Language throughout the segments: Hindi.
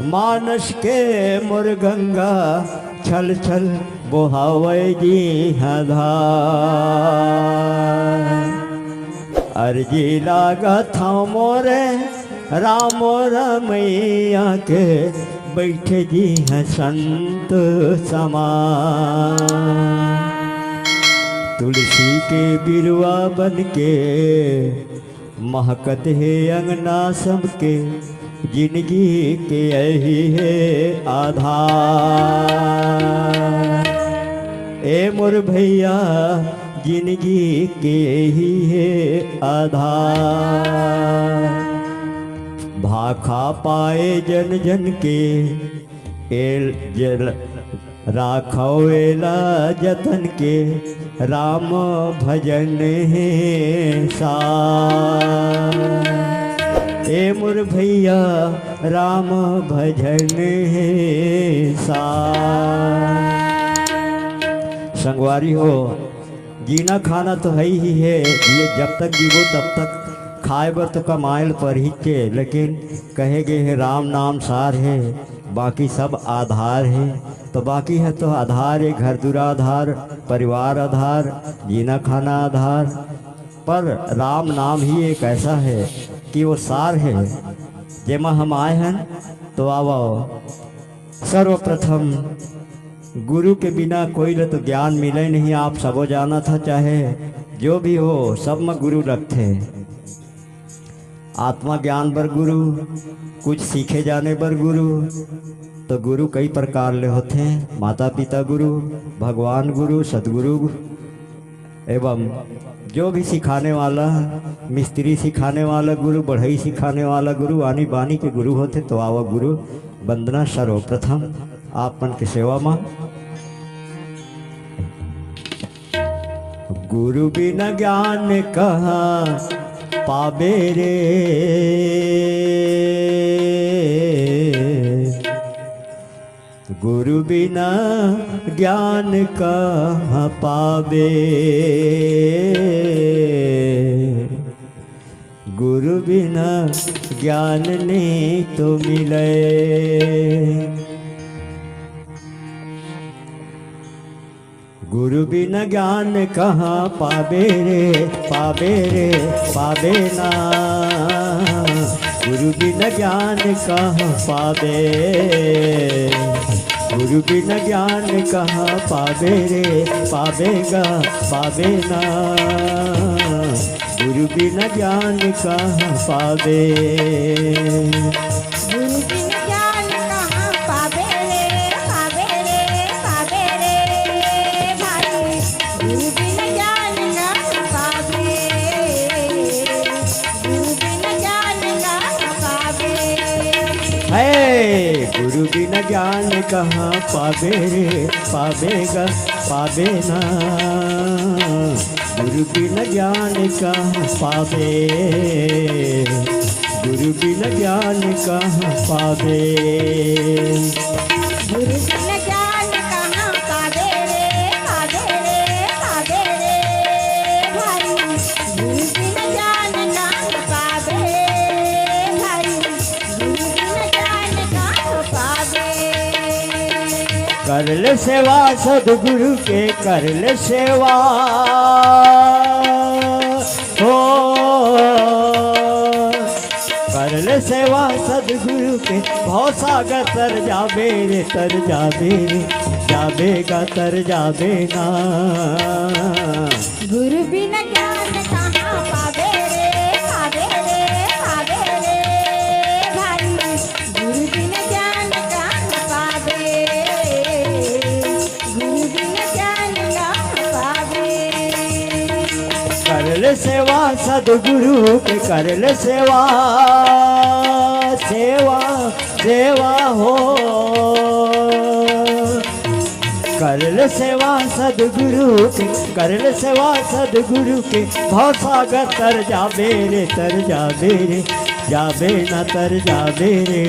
मानस के मोर गंगा छल छल बोहावे जी धार। अर्जी लागा था मोरे राम रमैया के बैठे जी हैं संत समान। तुलसी के बिरवा बन के महकत है अंगना सबके, जिंदगी के यही है आधार। ए मोर भैया जिंदगी के यही है आधार। भाखा पाए जन जन के एल जल राखवेला जतन के, राम भजन है सार। ए मोर भैया राम भजन है सार। संगवारी हो, जीना खाना तो है ही है, ये जब तक जीवो तब तक खाए बर तो कमाइल पर ही के, लेकिन कहे गए है राम नाम सार है, बाकी सब आधार है। तो बाकी है तो आधार है, घर दुरा आधार, परिवार आधार, जीना खाना आधार। पर राम नाम ही एक ऐसा है कि वो सार है। जेमा हम आए हैं तो आवो सर्वप्रथम गुरु के बिना कोई तो ज्ञान मिले नहीं। आप सबो जाना था, चाहे जो भी हो सब में गुरु रखते। आत्मा ज्ञान बर गुरु, कुछ सीखे जाने बर गुरु। तो गुरु कई प्रकार ले होते हैं, माता पिता गुरु, भगवान गुरु, सदगुरु एवं जो भी सिखाने वाला, मिस्त्री सिखाने वाला गुरु, बढ़ई सिखाने वाला गुरु, आनी बानी के गुरु होते। तो आवा गुरु वंदना सर्वप्रथम आपन के सेवा में। गुरु बिना ज्ञान कहाँ पाबे रे, गुरु बिना ज्ञान कहाँ पाबे, गुरु बिना ज्ञान नहीं तो मिले। गुरु बिना ज्ञान कहाँ पाबे रे, पाबे रे पाबे ना। गुरु बिना ज्ञान कहाँ पाबे, गुरु बिना ज्ञान कहाँ पाबे रे, पाबेगा पाबे ना। गुरु बिना ज्ञान कहाँ पाबे, गुरु बिना ज्ञान कहाँ पाबे रे, पाबे रे पाबे रे भाई। गुरु बिना ज्ञान कहाँ पाबे, गुरु बिना ज्ञान कहाँ पाबे। है गुरु बिना ज्ञान कहाँ पाबे रे, पाबेगा पाबे ना। गुरु बिना ज्ञान कहाँ पाबे, गुरु बिना ज्ञान कहाँ पाबे। गुरु बिना ज्ञान कहाँ पाबे रे, पाबे रे पाबे रे भाई। गुरु बिना ज्ञान कहाँ पाबे भाई, गुरु बिना ज्ञान कहाँ पाबे। कर ले सेवा सदगुरु के, कर ले सेवा हो। कर ले सेवा सदगुरु के, भव सागर तर जाबे रे, तर जाबे रे, जाबेगा तर जाबे ना। गुरु बिना ज्ञान कहाँ पाबे रे, पाबे रे पाबे रे भाई। गुरु बिना ज्ञान कहाँ पाबे, गुरु बिना ज्ञान कहाँ पाबे। कर ले सेवा सदगुरु के, कर ले सेवा, सेवा सेवा हो। कर ले सेवा सदगुरु के, कर ले सेवा सदगुरु के, भव सागर तर जाबे रे, तर जाबे रे, जाबे ना तर जाबे रे।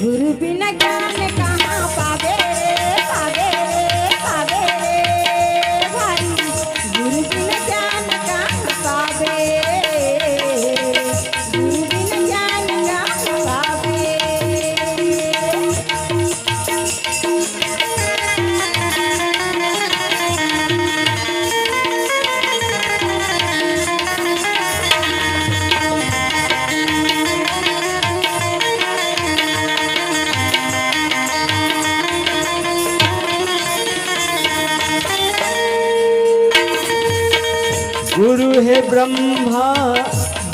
गुरु बिना ज्ञान कहाँ पाबे रे, पाबे रे पाबे रे भाई। गुरु बिना ज्ञान कहाँ पाबे, गुरु बिना ज्ञान कहाँ पाबे। गुरु है ब्रह्मा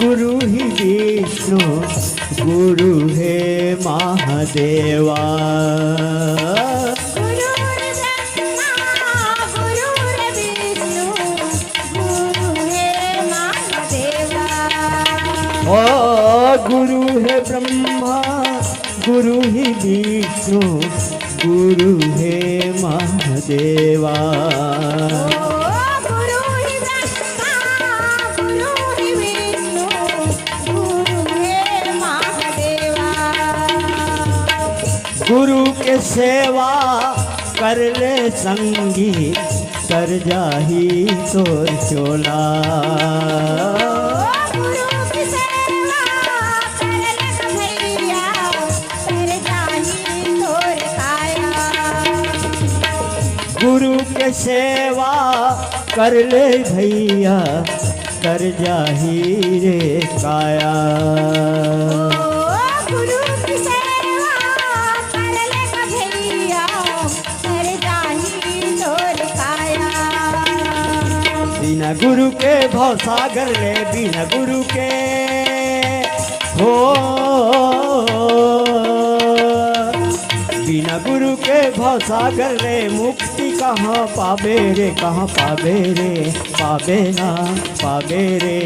गुरु ही विष्णु गुरु है महादेवा। ओ गुरु है ब्रह्मा गुरु ही विष्णु गुरु है महादेवा। गुरु के सेवा कर ले संगी कर जाही तोर चोला। गुरु के सेवा कर ले भैया कर जाही रे काया। बिना गुरु के भव सागर ले बिना गुरु के हो बिना गुरु के भव सागर रे मुक्ति कहाँ पावे रे कहाँ पावे रे पावे ना पावे रे।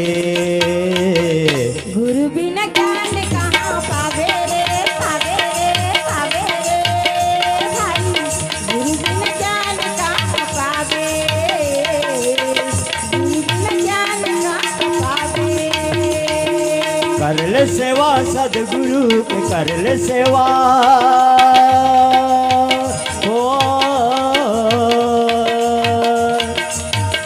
गुरु बिना ज्ञान कहाँ पावे रे पावे रे पावे रे भाई। गुरु बिना ज्ञान कहाँ पावे गुरु बिना ज्ञान कहाँ पावे। कर ले सेवा सदगुरु के कर ले सेवा हो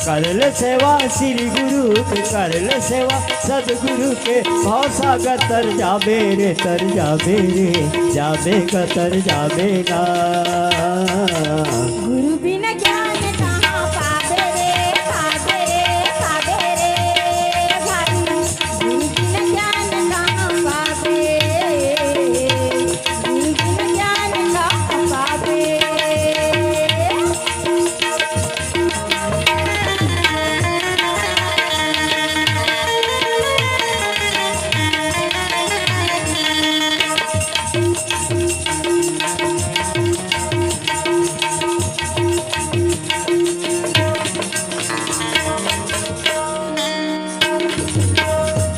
कर ले सेवा श्री गुरु के कर ले सेवा सदगुरु के भव सागर तर जाबे रे तर जाबे रे जाबे का तर जाबे ना। गुरु बिना ज्ञान कहाँ पावे रे पावे रे पावे रे भाई। गुरु बिना ज्ञान कहाँ पावे गुरु बिना ज्ञान कहाँ पावे।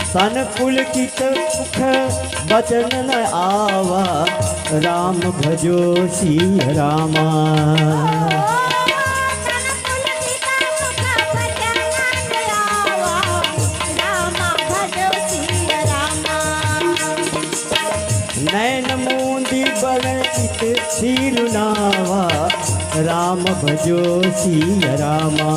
तन पुलकित मुख बचन न आवा राम भजो सिया रामा। नैन मूंदी बरचित सिरुनावा राम भजो सिया रामा।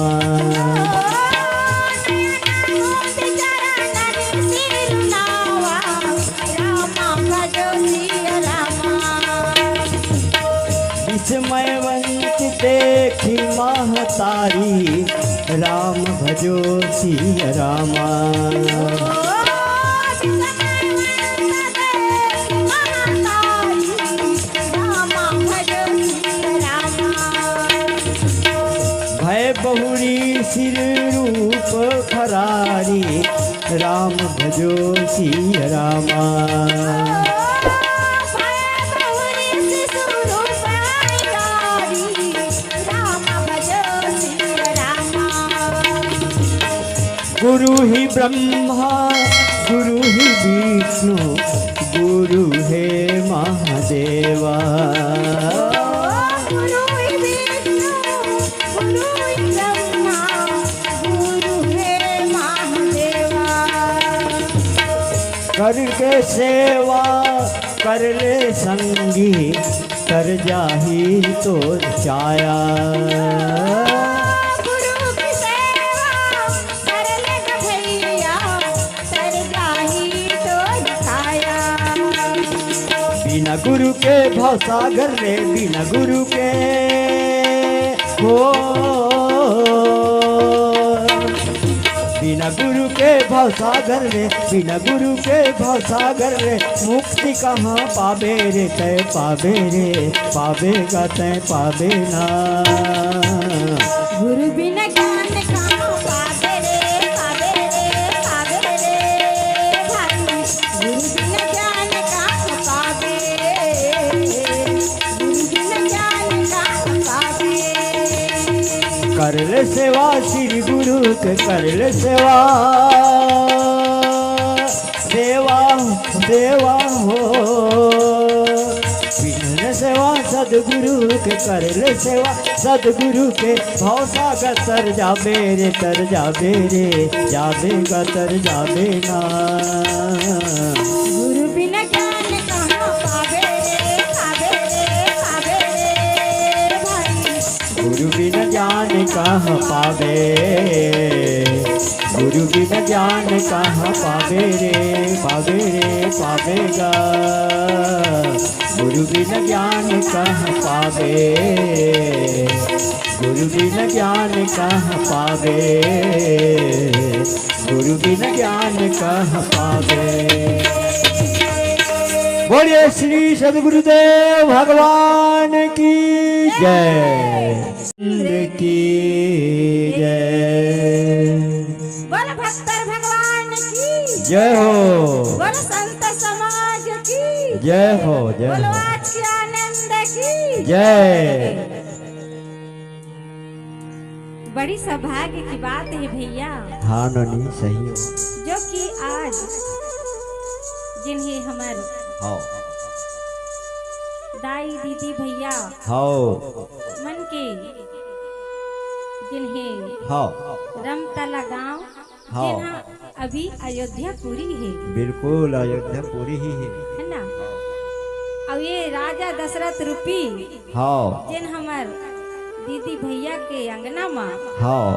विस्मयवंत देखी महतारी राम भजो सिया रामा। भय बहुरी सिर रूप खरारी राम भजो सिया रामा। गुरु ही ब्रह्मा गुरु ही विष्णु गुरु है महादेवा। गुरु ही विष्णु गुरु ही ब्रह्मा गुरु है महादेवा। करके सेवा कर ले संगी कर जाही तो छाया। बिना गुरु के भव सागर रे बिना गुरु के हो बिना गुरु के भव सागर रे बिना गुरु के भव सागर रे मुक्ति कहाँ पावे रे तय पावे रे पावेगा तय पावे ना। गुरु बिना ज्ञान कहाँ पावे रे पावे ले सेवा श्री गुरु के कर ले सेवा सेवा सेवा हो बिन सेवा सदगुरु के कर ले सेवा सदगुरु के भव सागर तर जाबे रे तर जाबे रे जाबेगा तर जाबे ना गुरु बिना ज्ञान कहाँ पावे रे पावे रे पावे रे भाई गुरु बिन ज्ञान कहाँ पावे गुरु बिन ज्ञान कहाँ पावे रे पावेगा गुरु बिन ज्ञान कहाँ पावे गुरु बिन ज्ञान कहाँ पावे गुरु बिन ज्ञान कहाँ पावे। बोलिए श्री सद्गुरुदेव भगवान की जय की जय। बोल भक्तर भगवान की जय हो बोल संत समाज की जय हो जय बोल हो आज के आनंद की जय। बड़ी सौभाग्य की बात है भैया हाँ ननी सही हो जो कि आज जिन्हें हमार हाँ दाई दीदी भैया हाँ मन के जिन्हें हाँ रमतला गांव हाँ। जिन्हा अभी अयोध्या पूरी है बिल्कुल अयोध्या पूरी ही है ना। अब ये राजा दशरथ रूपी हाँ जिन हमार दीदी भैया के अंगना में हाँ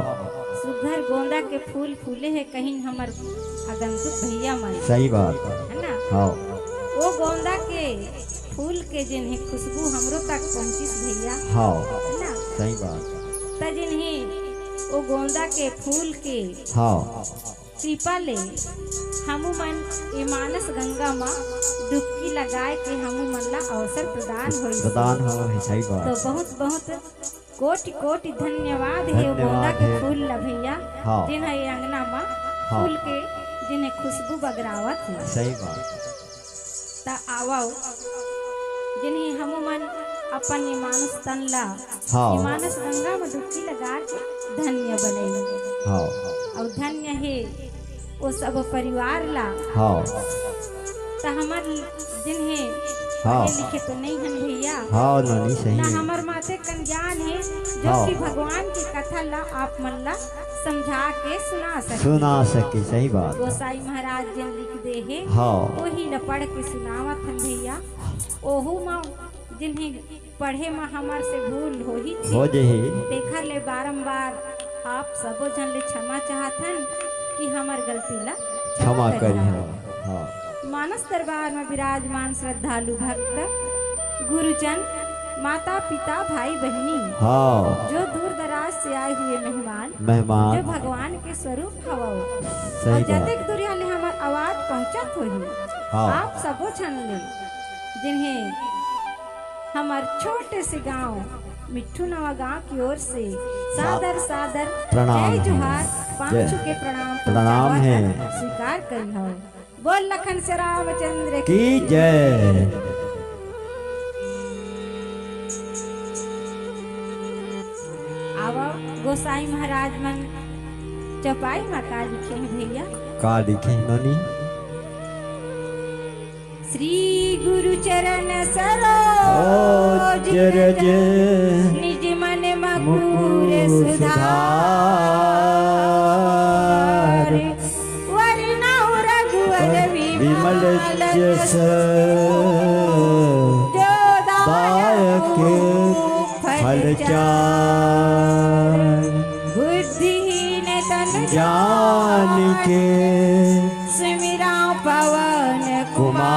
सुघर गोंदा के फूल फूले है कहीं हमार आगंतुक भैया मन सही बात है ना। हाँ वो गोंदा के फूल के जिन्हें खुशबू हमरो तक पहुंची भैया हाँ है ना। सही बात त जिन्हें वो गोंदा के फूल के हाँ कृपा ले हमू मन ये मानस गंगा माँ डुबकी लगाए के हमू मन ला अवसर प्रदान हो है सही बात। तो बहुत बहुत कोटि कोटि धन्यवाद है वो गोंदा के फूल ला भैया हाँ। जिन्हें ये अंगना माँ हाँ। फूल के जिन्हें खुशबू बगरावत है सही बात ता आवो जिन्हें हमू मन अपन ये मानस तन ला हाँ। ये मानस गंगा में डुबकी लगा के धन्य बने हाँ और धन्य है वो सब परिवार ला हाँ तो हमार जिन्हें हाँ। पढ़े लिखे तो नहीं हैं भैया हाँ ननी सही ना है हमार माथे कन ज्ञान है जो हाँ। कि भगवान की कथा ला आप मन ला समझा के सुना सके सही बात गोसाई महाराज जिन लिख दे है हाँ वही न पढ़ के सुनावत हन भैया ओहू माँ जिन्हें पढ़े में हमार से भूल हो ही थी। हो जही देखर ले बारंबार आप सबो जन ले क्षमा चाहतन कि हमार गलती ला क्षमा करी करिहा। हाँ मानस दरबार में विराजमान श्रद्धालु भक्त गुरुजन माता पिता भाई बहनी हाँ जो दूर दराज से आए हुए मेहमान मेहमान जो भगवान के स्वरूप हवा और सही बात जतेक दूरिया ले हमार आवाज पहुंचत होही हाँ। आप सबो छन ले जिन्हें हमार छोटे से गांव मिट्ठू नवा गांव की ओर से सादर सादर प्रणाम जय है। जोहार पांचों जय। के प्रणाम प्रणाम पहुंचावत है। स्वीकार करी हो बोल लखन से रामचंद्र की जय। आवा गोसाई महाराज मन चौपाई माता लिखे हैं भैया का लिखे ननी श्री गुरु चरण ओ सरोज जरज निज मन मकुर मुकुर सुधार वरनौ रघुवर विमल जस जो दायक फल चार बुद्धिहीन तन जान के सुमिरा पवन कुमार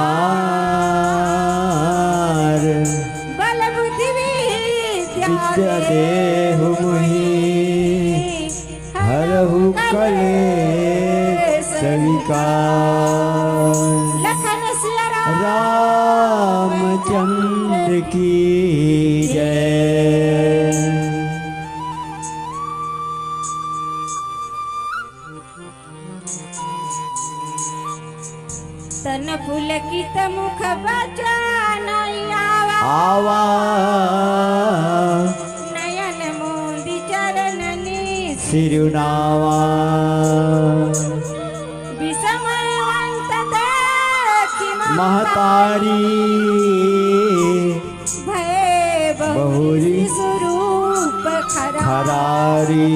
बल बुद्धि विद्या विद्या देहु मुहि हरहु कले सविकार लखन सिया राम रामचंद्र की जय। तन पुलकित मुख बचन आवा आवा नयन मोदी चरण सिरुनावा विषमयवंत देखी महतारी भय बहुरी बहुरी स्वरूप खरा। खरारी।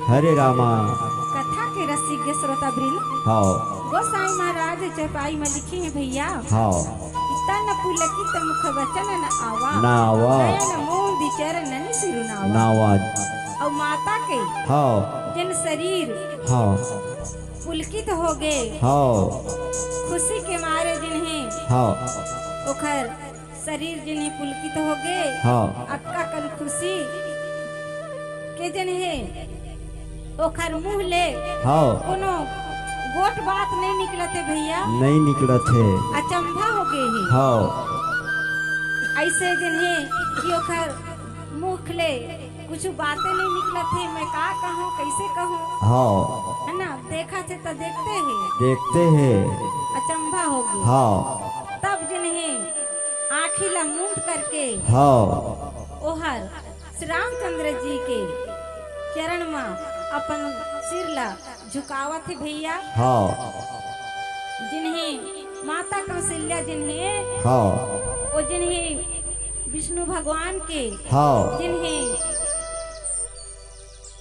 हरे रामा। कथा के रसिक श्रोता वृंद, हाँ गोसाई महाराज चौपाई में लिखे हैं भैया, हाँ तन पुलकित मुख वचन न आवा, नावा नयन मोदी चरणन सिरुनावा। नावा और माता के हाँ जिन शरीर हाँ पुलकित हो गए, हाँ खुशी के मारे जिन्हें हाँ ओखर शरीर जिन्हें पुलकित हो गए, हाँ अक्का कल खुशी के जिन्हें ओखर मुंह ले हाँ कोनो गोट बात नहीं निकलते भैया, नहीं निकला थे। अचंभा हो गए हैं। हाँ ऐसे जिन्हें कि ओखर मुख ले कुछ बातें नहीं निकलत है, मैं का कहूँ कैसे कहूँ, हाँ है ना, देखा थे तो देखते हैं, देखते हैं। अचंभा हो गई। हाँ तब जिन्हें आँखी ला मूंद करके हाँ ओहर श्री रामचंद्र जी के चरण में अपन सिर ला झुकावत है भैया। हाँ जिन्हें माता कौशल्या जिन्हें हाँ वो जिन्हें विष्णु भगवान के हाँ जिन्हें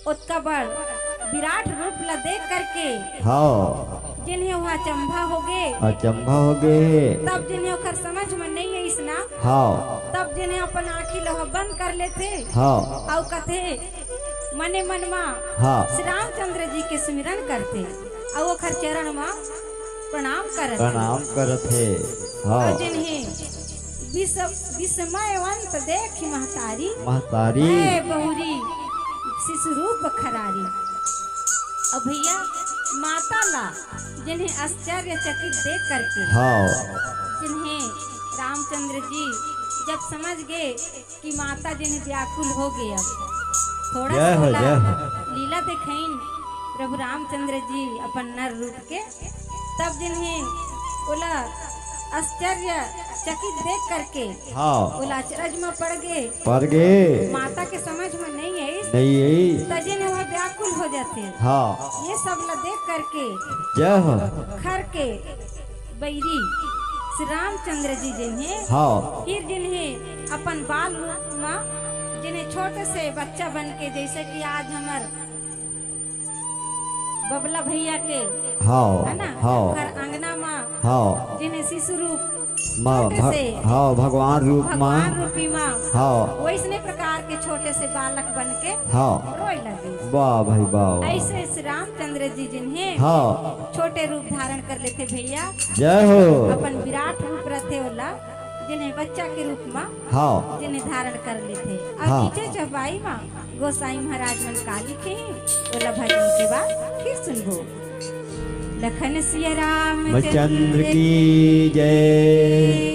उत्का बड़ विराट रूप ला देख करके हाँ जिन्हें वह अचंभा हो गए, अचंभा हो गए। तब जिन्हें ओकर समझ में नहीं है इसना, हाँ तब जिन्हें अपन आँखी लोहा बंद कर लेते हाँ और कथे मने मन में हाँ श्री रामचंद्र जी के स्मरण करते और ओकर चरण में प्रणाम करते। प्रणाम करत है। हाँ और जिन्हें विस्मयवंत देखी महतारी महतारी भय बहुरी शिशु रूप खरारी। अब भैया माता ला जिन्हें आश्चर्यचकित देख करके हाँ जिन्हें रामचंद्र जी जब समझ गए कि माता जिन्हें व्याकुल हो गए, अब थोड़ा जय हो, सा जय हो। लीला दिखाइन प्रभु रामचंद्र जी अपन नर रूप के, तब जिन्हें बोला आश्चर्यचकित देख करके हाँ बोला अचरज में पड़ गए। माता के समझ में नहीं है, नहीं यही तजिन वह व्याकुल हो जाते। हाँ ये सब ला देख करके जय हो। खर के बैरी श्री रामचंद्र जी जिन्हें हाँ फिर जिन्हें अपन बाल रूप में जिन्हें छोटे से बच्चा बन के, जैसे कि आज हमार बबला भैया के हाँ है ना, हाँ घर अंगना में हाँ जिन्हें शिशु रूप माँ छोटे से हाँ भगवान रूप भगवान माँ रूपी माँ हाँ वैसने प्रकार के छोटे से बालक बन के हाँ रोए लगे। वाह भाई वाह। ऐसे श्री रामचंद्र जी जिन्हें हाँ छोटे रूप धारण कर लेते भैया, जय हो। अपन विराट रूप रहते होला जिन्हें बच्चा के रूप में हाँ जिन्हें धारण कर लेते। और हाँ। नीचे चौपाई में गोसाई महाराज मन का लिखे बोला भजन के बाद फिर सुनबो। लखन सिया राम चंद्र की जय।